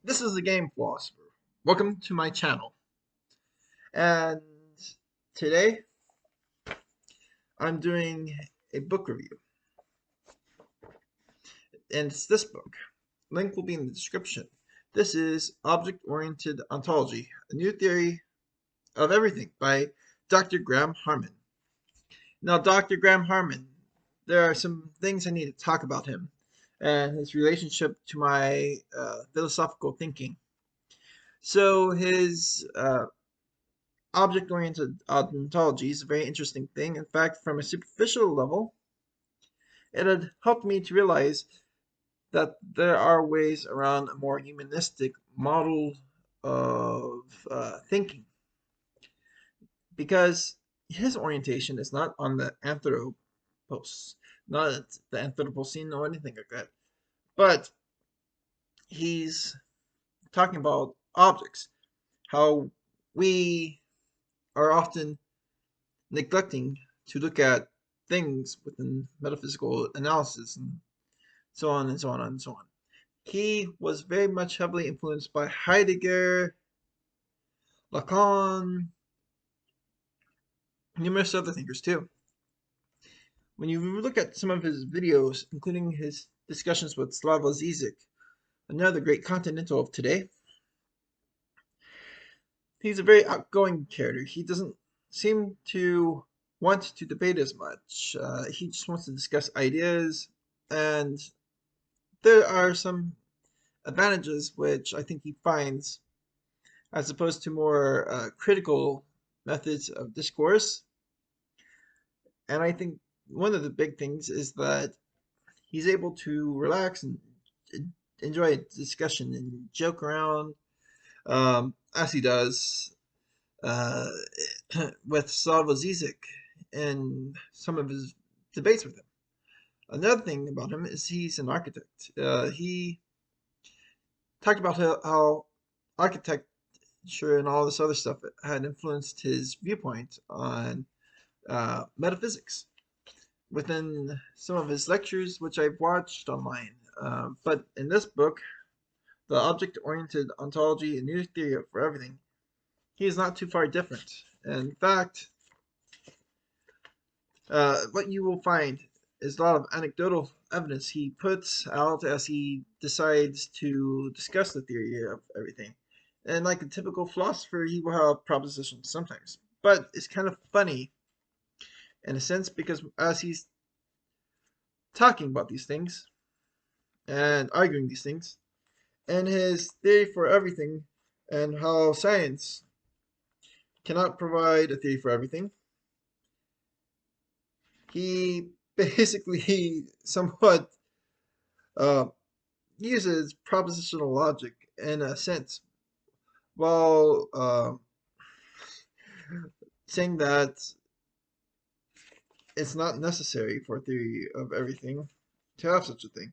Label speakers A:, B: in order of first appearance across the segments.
A: This is the Game Philosopher. Welcome to my channel. And today I'm doing a book review. And it's this book. Link will be in the description. This is Object-Oriented Ontology, a new theory of everything by Dr. Graham Harman. Now, Dr. Graham Harman, there are some things I need to talk about him and his relationship to my philosophical thinking. So his object-oriented ontology is a very interesting thing. In fact, from a superficial level, it had helped me to realize that there are ways around a more humanistic model of thinking. Because his orientation is not on the anthropos, not the Anthropocene or anything like that, but he's talking about objects, how we are often neglecting to look at things within metaphysical analysis and so on and so on and so on. He was very much heavily influenced by Heidegger, Lacan, numerous other thinkers too. When you look at some of his videos, including his discussions with Slavoj Žižek, another great Continental of today, he's a very outgoing character. He doesn't seem to want to debate as much. He just wants to discuss ideas, and there are some advantages which I think he finds as opposed to more critical methods of discourse. And I think one of the big things is that he's able to relax and enjoy a discussion and joke around as he does uh, with Slavoj Žižek in some of his debates with him. Another thing about him is he's an architect. He talked about how architecture and all this other stuff had influenced his viewpoint on metaphysics within some of his lectures, which I've watched online. But in this book, The Object-Oriented Ontology, a New Theory for Everything, he is not too far different. In fact, what you will find is a lot of anecdotal evidence he puts out as he decides to discuss the theory of everything. And like a typical philosopher, he will have propositions sometimes. But it's kind of funny in a sense because as he's talking about these things and arguing these things, and his theory for everything and how science cannot provide a theory for everything, he basically somewhat uh, uses propositional logic in a sense while saying that it's not necessary for a theory of everything to have such a thing.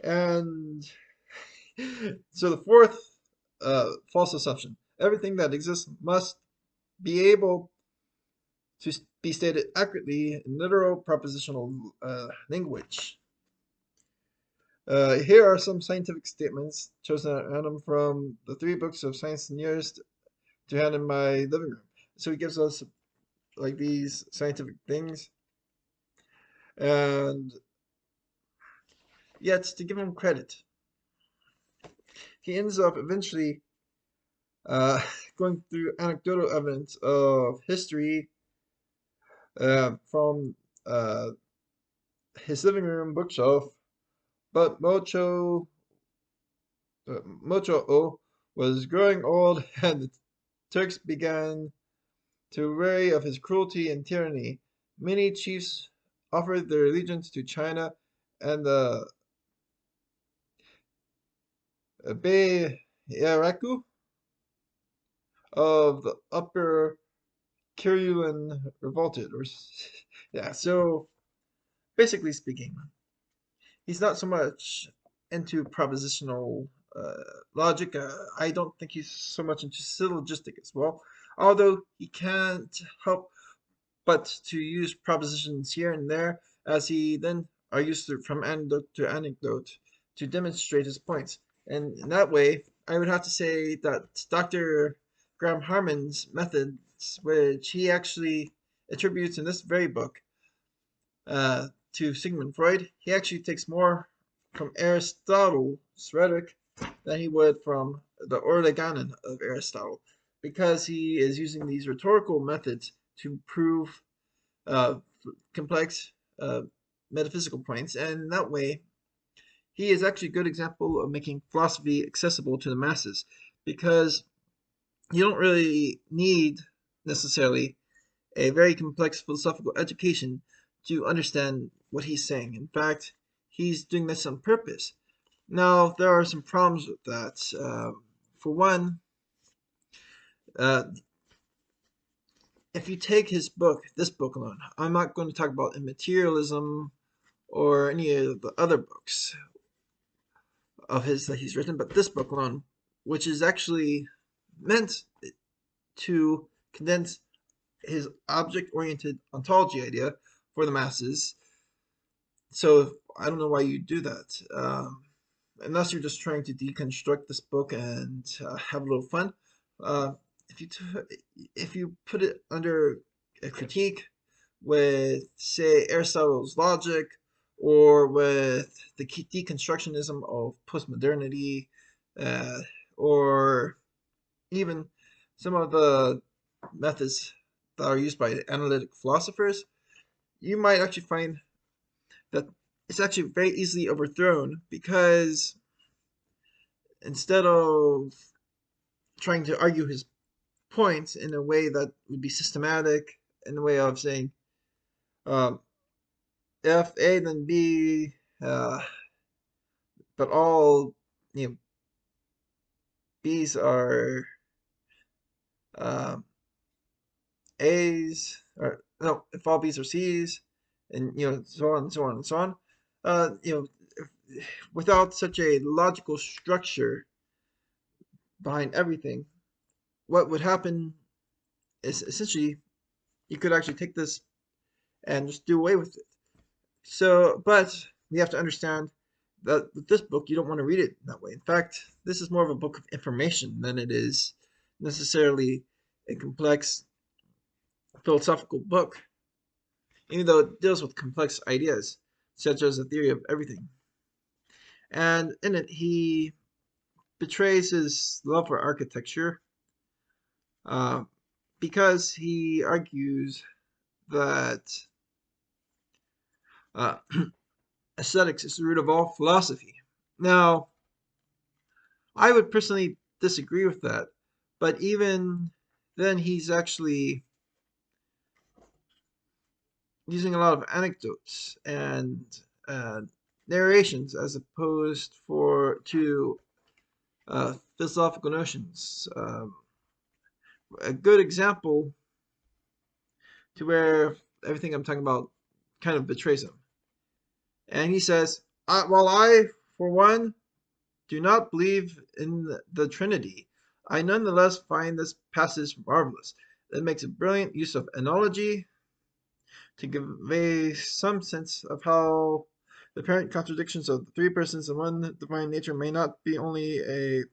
A: And so the fourth false assumption, everything that exists must be able to be stated accurately in literal propositional language. Here are some scientific statements chosen at random from the 3 books of science nearest to hand in my living room. So he gives us like these scientific things, and yet to give him credit, he ends up eventually going through anecdotal evidence of history from his living room bookshelf. But Mocho was growing old, and the Turks began to weary of his cruelty and tyranny. Many chiefs offered their allegiance to China, and the Beyaraku of the Upper Kiriulan revolted. Yeah, so basically speaking, he's not so much into propositional logic. I don't think he's so much into syllogistic as well, although he can't help but to use propositions here and there as he then argues from anecdote to anecdote to demonstrate his points. And in that way, I would have to say that Dr. Graham Harman's methods, which he actually attributes in this very book to Sigmund Freud, he actually takes more from Aristotle's rhetoric than he would from the Orleganon of Aristotle, because he is using these rhetorical methods to prove uh, complex metaphysical points, and in that way, he is actually a good example of making philosophy accessible to the masses, because you don't really need necessarily a very complex philosophical education to understand what he's saying. In fact, he's doing this on purpose. Now, there are some problems with that. For one, uh, if you take his book, this book alone, I'm not going to talk about immaterialism or any of the other books of his that he's written, but this book alone, which is actually meant to condense his object-oriented ontology idea for the masses. So I don't know why you do that, unless you're just trying to deconstruct this book and have a little fun. Uh, if you if you put it under a critique with, say, Aristotle's logic, or with the deconstructionism of postmodernity, uh, or even some of the methods that are used by analytic philosophers, you might actually find that it's actually very easily overthrown, because instead of trying to argue his points in a way that would be systematic, in a way of saying, um, if A then B, but all B's are um, A's, or no, if all B's are C's, and so on and so on and so on. Without such a logical structure behind everything, what would happen is essentially you could actually take this and just do away with it. So, but we have to understand that with this book, you don't want to read it that way. In fact, this is more of a book of information than it is necessarily a complex philosophical book, even though it deals with complex ideas, such as the theory of everything. And in it, he betrays his love for architecture, uh, because he argues that uh, aesthetics is the root of all philosophy. Now, I would personally disagree with that, but even then, he's actually using a lot of anecdotes and uh, narrations as opposed to philosophical notions. A good example to where everything I'm talking about kind of betrays him. And he says, while I, for one, do not believe in the Trinity, I nonetheless find this passage marvelous. It makes a brilliant use of analogy to convey some sense of how the apparent contradictions of the three persons in one divine nature may not be only a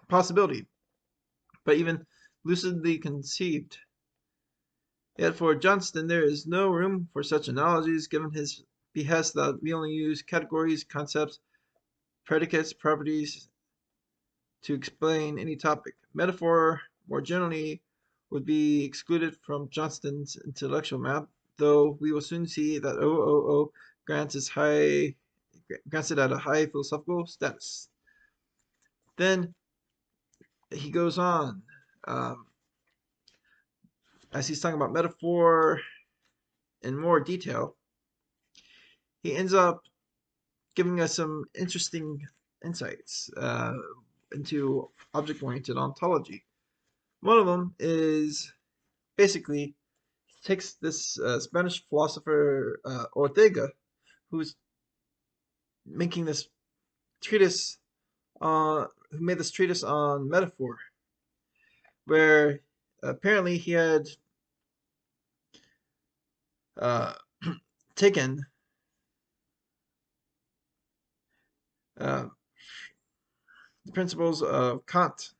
A: possibility, but even lucidly conceived. Yet for Johnston there is no room for such analogies, given his behest that we only use categories, concepts, predicates, properties to explain any topic. Metaphor, more generally, would be excluded from Johnston's intellectual map, though we will soon see that OOO grants it at a high philosophical status. Then he goes on, um, as he's talking about metaphor in more detail, he ends up giving us some interesting insights into object-oriented ontology. One of them is basically takes this Spanish philosopher Ortega, who's making this treatise who made this treatise on metaphor, where apparently he had uh, taken uh, the principles of Kant,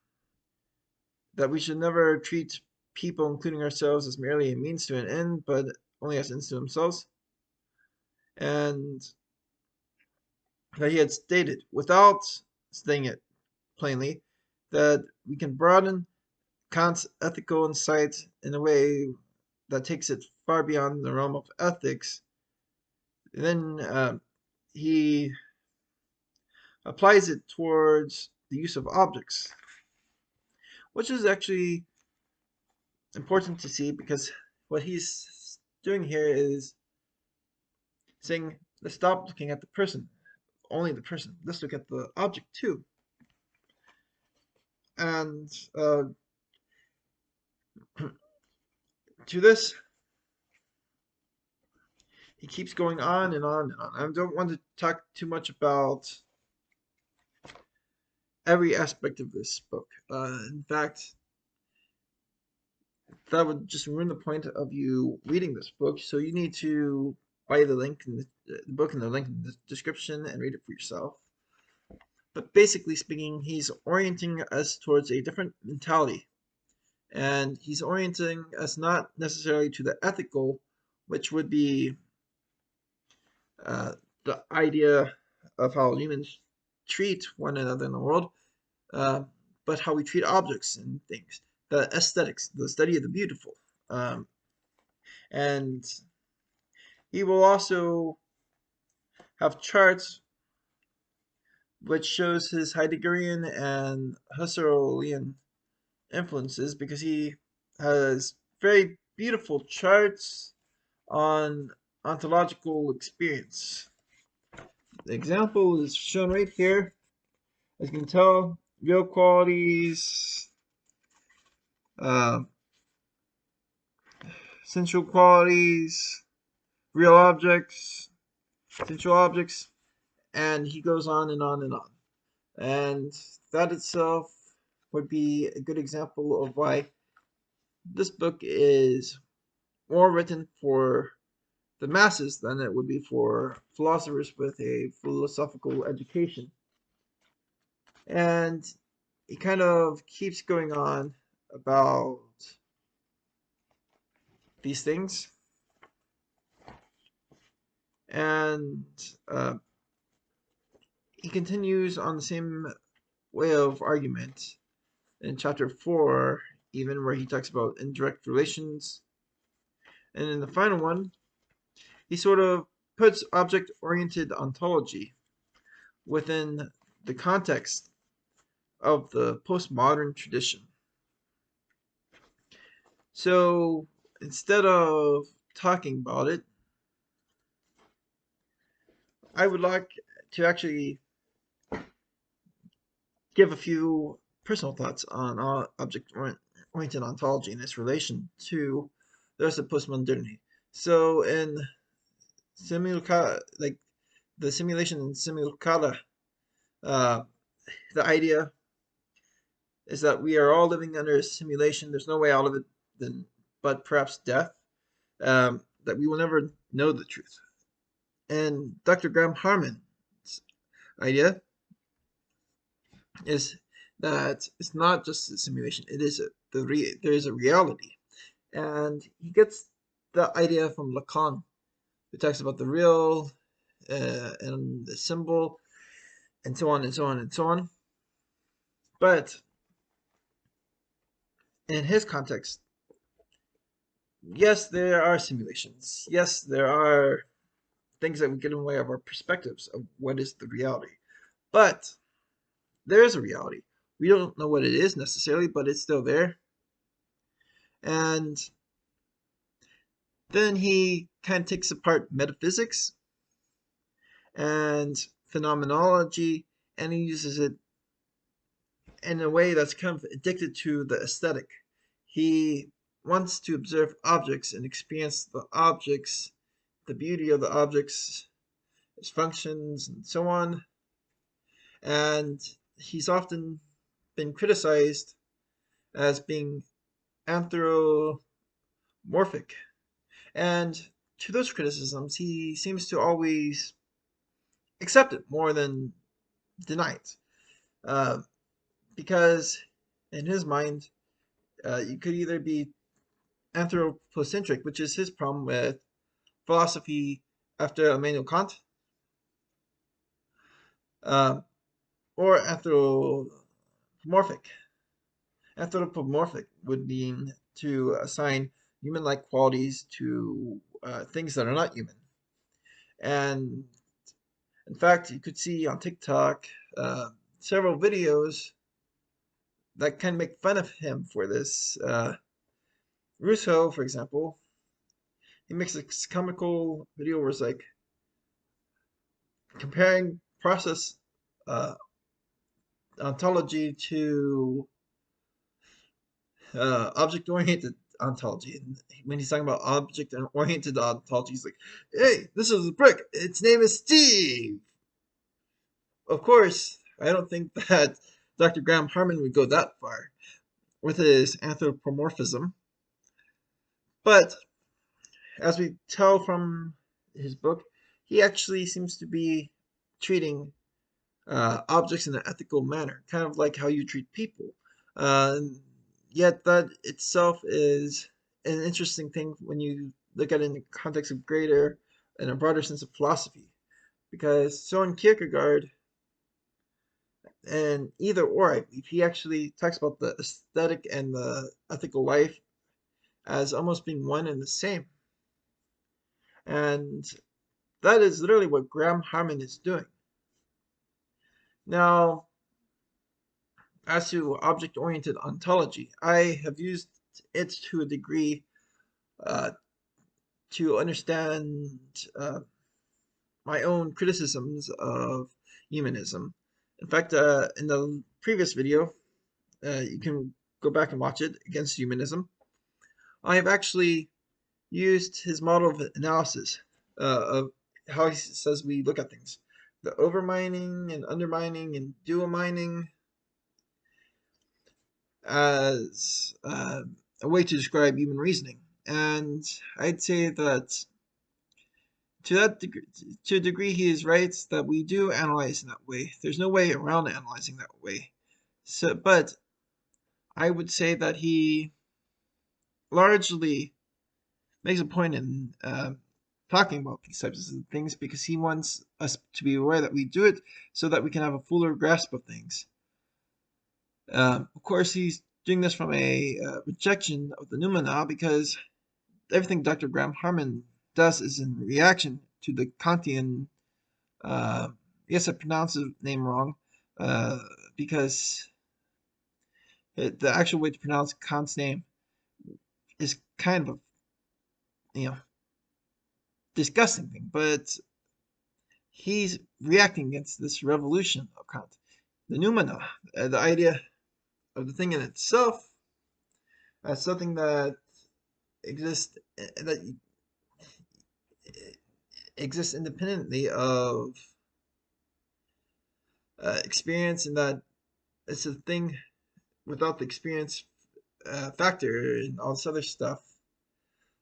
A: that we should never treat people, including ourselves, as merely a means to an end, but only as ends to themselves. And that he had stated, without saying it plainly, that we can broaden Kant's ethical insight in a way that takes it far beyond the realm of ethics. Then he applies it towards the use of objects, which is actually important to see, because what he's doing here is saying, let's stop looking at the person, only the person. Let's look at the object too. And to this, he keeps going on and on and on. I don't want to talk too much about every aspect of this book. In fact, that would just ruin the point of you reading this book. So you need to buy the link in the book and the link in the description and read it for yourself. But basically speaking, he's orienting us towards a different mentality. And he's orienting us not necessarily to the ethical, which would be the idea of how humans treat one another in the world, but how we treat objects and things. The aesthetics, the study of the beautiful. And he will also have charts which shows his Heideggerian and Husserlian influences, because he has very beautiful charts on ontological experience. The example is shown right here. As you can tell, real qualities, uh, sensual qualities, real objects, sensual objects, and he goes on and on and on. And that itself would be a good example of why this book is more written for the masses than it would be for philosophers with a philosophical education. And he kind of keeps going on about these things. And he continues on the same way of argument in chapter 4, even, where he talks about indirect relations. And in the final one, he sort of puts object-oriented ontology within the context of the postmodern tradition. So instead of talking about it, I would like to actually give a few personal thoughts on object-oriented ontology and its relation to the rest of postmodernity. So in like the simulation in simulacra, the idea is that we are all living under a simulation. There's no way out of it but perhaps death. That we will never know the truth. And Dr. Graham Harman's idea is that it's not just a simulation. It is there is a reality, and he gets the idea from Lacan, who talks about the real and the symbol, and so on and so on and so on. But in his context, yes, there are simulations. Yes, there are things that would get in the way of our perspectives of what is the reality. But there is a reality. We don't know what it is necessarily, but it's still there. And then he kind of takes apart metaphysics and phenomenology, and he uses it in a way that's kind of addicted to the aesthetic. He wants to observe objects and experience the objects, the beauty of the objects, its functions, and so on. And he's often been criticized as being anthropomorphic. And to those criticisms, he seems to always accept it more than deny it. because in his mind, you could either be anthropocentric, which is his problem with philosophy after Immanuel Kant, uh, or anthropomorphic. Anthropomorphic would mean to assign human-like qualities to things that are not human. And in fact, you could see on TikTok several videos that kind of make fun of him for this. Russo, for example, he makes a comical video where it's like comparing process uh, ontology to object-oriented ontology. And when he's talking about object-oriented ontology, he's like, hey, this is a brick. Its name is Steve. Of course, I don't think that Dr. Graham Harman would go that far with his anthropomorphism. But as we tell from his book, he actually seems to be treating objects in an ethical manner, kind of like how you treat people. Uh, Yet that itself is an interesting thing when you look at it in the context of greater and a broader sense of philosophy. Because Soren Kierkegaard, and either or, I believe, he actually talks about the aesthetic and the ethical life as almost being one and the same. And that is literally what Graham Harman is doing. Now, as to object-oriented ontology, I have used it to a degree uh, to understand my own criticisms of humanism. In fact, in the previous video, you can go back and watch it, Against Humanism. I have actually used his model of analysis of how he says we look at things. The overmining and undermining and dual mining as a way to describe human reasoning. And I'd say that to a degree, he is right that we do analyze in that way. There's no way around analyzing that way. So, but I would say that he largely makes a point in talking about these types of things because he wants us to be aware that we do it so that we can have a fuller grasp of things. Of course, he's doing this from a rejection of the noumena because everything Dr. Graham Harman does is in reaction to the Kantian. Yes, I pronounced the name wrong because the actual way to pronounce Kant's name is kind of a disgusting thing, but he's reacting against this revolution of Kant. The noumena, the idea of the thing in itself, as something that exists that exists independently of experience, and that it's a thing without the experience factor and all this other stuff.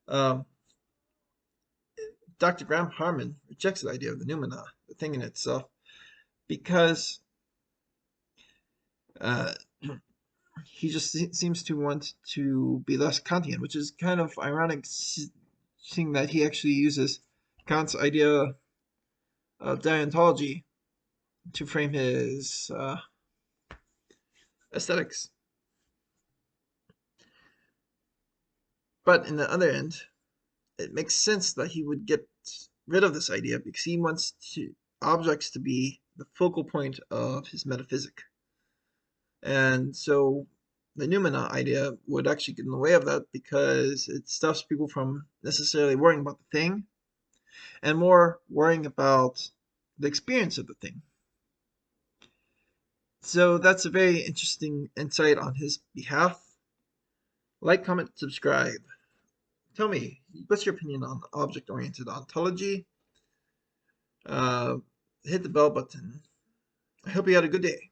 A: Um, Dr. Graham Harman rejects the idea of the noumena, the thing in itself, because uh, he just seems to want to be less Kantian, which is kind of ironic, seeing that he actually uses Kant's idea of deontology to frame his aesthetics. But in the other end, it makes sense that he would get rid of this idea because he wants objects to be the focal point of his metaphysic. And so the noumena idea would actually get in the way of that because it stops people from necessarily worrying about the thing and more worrying about the experience of the thing. So that's a very interesting insight on his behalf. Like, comment, subscribe. Tell me, what's your opinion on object-oriented ontology? Hit the bell button. I hope you had a good day.